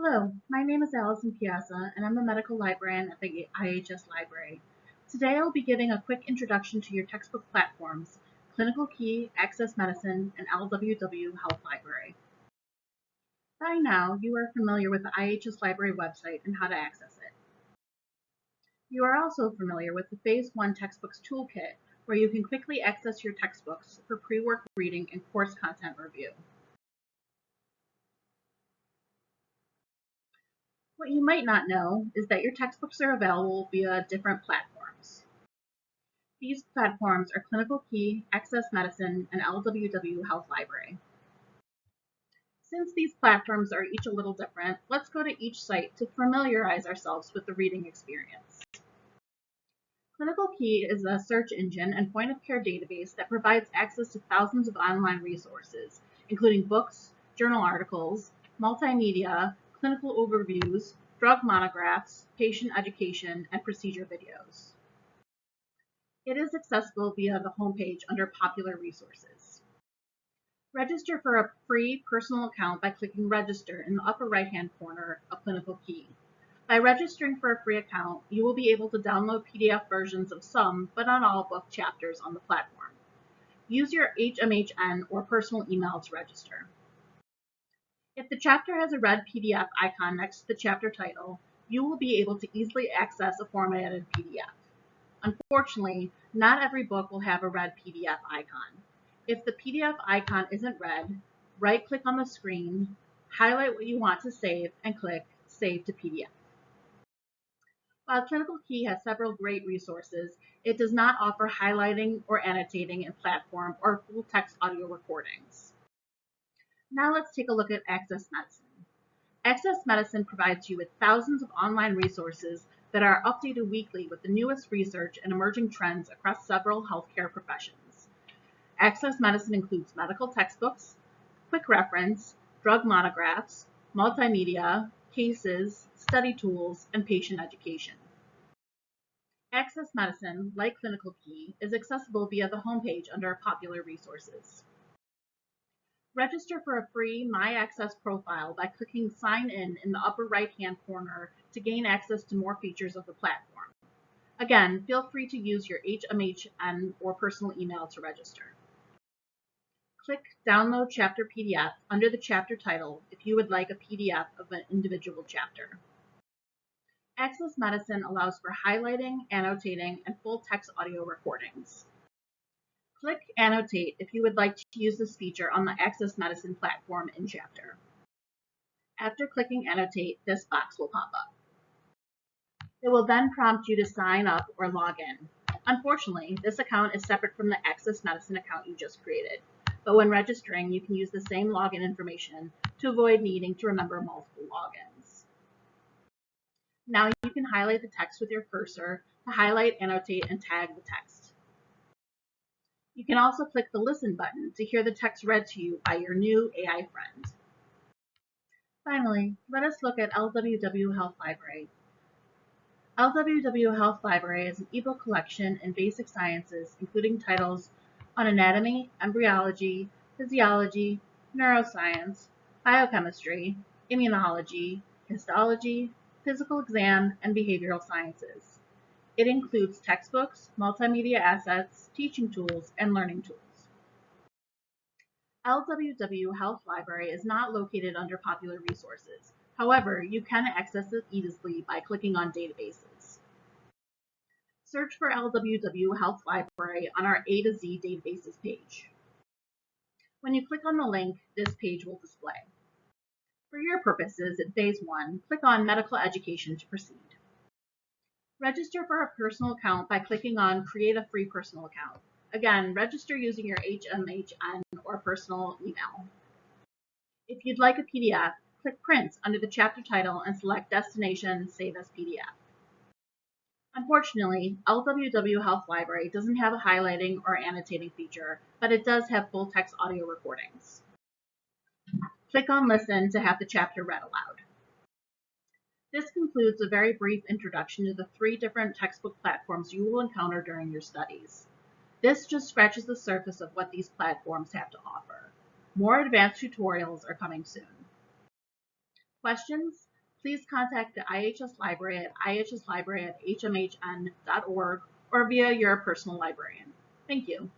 Hello, my name is Allison Piazza, and I'm a medical librarian at the IHS Library. Today I'll be giving a quick introduction to your textbook platforms, ClinicalKey, AccessMedicine, and LWW Health Library. By now, you are familiar with the IHS Library website and how to access it. You are also familiar with the Phase 1 Textbooks Toolkit, where you can quickly access your textbooks for pre-work reading and course content review. What you might not know is that your textbooks are available via different platforms. These platforms are ClinicalKey, AccessMedicine, and LWW Health Library. Since these platforms are each a little different, let's go to each site to familiarize ourselves with the reading experience. ClinicalKey is a search engine and point-of-care database that provides access to thousands of online resources, including books, journal articles, multimedia, clinical overviews, drug monographs, patient education, and procedure videos. It is accessible via the homepage under Popular Resources. Register for a free personal account by clicking Register in the upper right-hand corner of ClinicalKey. By registering for a free account, you will be able to download PDF versions of some, but not all, book chapters on the platform. Use your HMHN or personal email to register. If the chapter has a red PDF icon next to the chapter title, you will be able to easily access a formatted PDF. Unfortunately, not every book will have a red PDF icon. If the PDF icon isn't red, right-click on the screen, highlight what you want to save, and click Save to PDF. While ClinicalKey has several great resources, it does not offer highlighting or annotating in platform or full-text audio recordings. Now let's take a look at AccessMedicine. AccessMedicine provides you with thousands of online resources that are updated weekly with the newest research and emerging trends across several healthcare professions. AccessMedicine includes medical textbooks, quick reference, drug monographs, multimedia, cases, study tools, and patient education. AccessMedicine, like ClinicalKey, is accessible via the homepage under Popular Resources. Register for a free MyAccess profile by clicking Sign in the upper right-hand corner to gain access to more features of the platform. Again, feel free to use your HMHN or personal email to register. Click Download Chapter PDF under the chapter title if you would like a PDF of an individual chapter. AccessMedicine allows for highlighting, annotating, and full-text audio recordings. Click Annotate if you would like to use this feature on the AccessMedicine platform in Chapter. After clicking Annotate, this box will pop up. It will then prompt you to sign up or log in. Unfortunately, this account is separate from the AccessMedicine account you just created, but when registering, you can use the same login information to avoid needing to remember multiple logins. Now you can highlight the text with your cursor to highlight, annotate, and tag the text. You can also click the Listen button to hear the text read to you by your new AI friend. Finally, let us look at LWW Health Library. LWW Health Library is an ebook collection in basic sciences, including titles on anatomy, embryology, physiology, neuroscience, biochemistry, immunology, histology, physical exam, and behavioral sciences. It includes textbooks, multimedia assets, teaching tools, and learning tools. LWW Health Library is not located under Popular Resources. However, you can access it easily by clicking on Databases. Search for LWW Health Library on our A to Z Databases page. When you click on the link, this page will display. For your purposes, in Phase 1, click on Medical Education to proceed. Register for a personal account by clicking on Create a Free Personal Account. Again, register using your HMHN or personal email. If you'd like a PDF, click Print under the chapter title and select Destination Save as PDF. Unfortunately, LWW Health Library doesn't have a highlighting or annotating feature, but it does have full-text audio recordings. Click on Listen to have the chapter read aloud. This concludes a very brief introduction to the 3 different textbook platforms you will encounter during your studies. This just scratches the surface of what these platforms have to offer. More advanced tutorials are coming soon. Questions? Please contact the IHS Library at ihslibrary@hmhn.org or via your personal librarian. Thank you.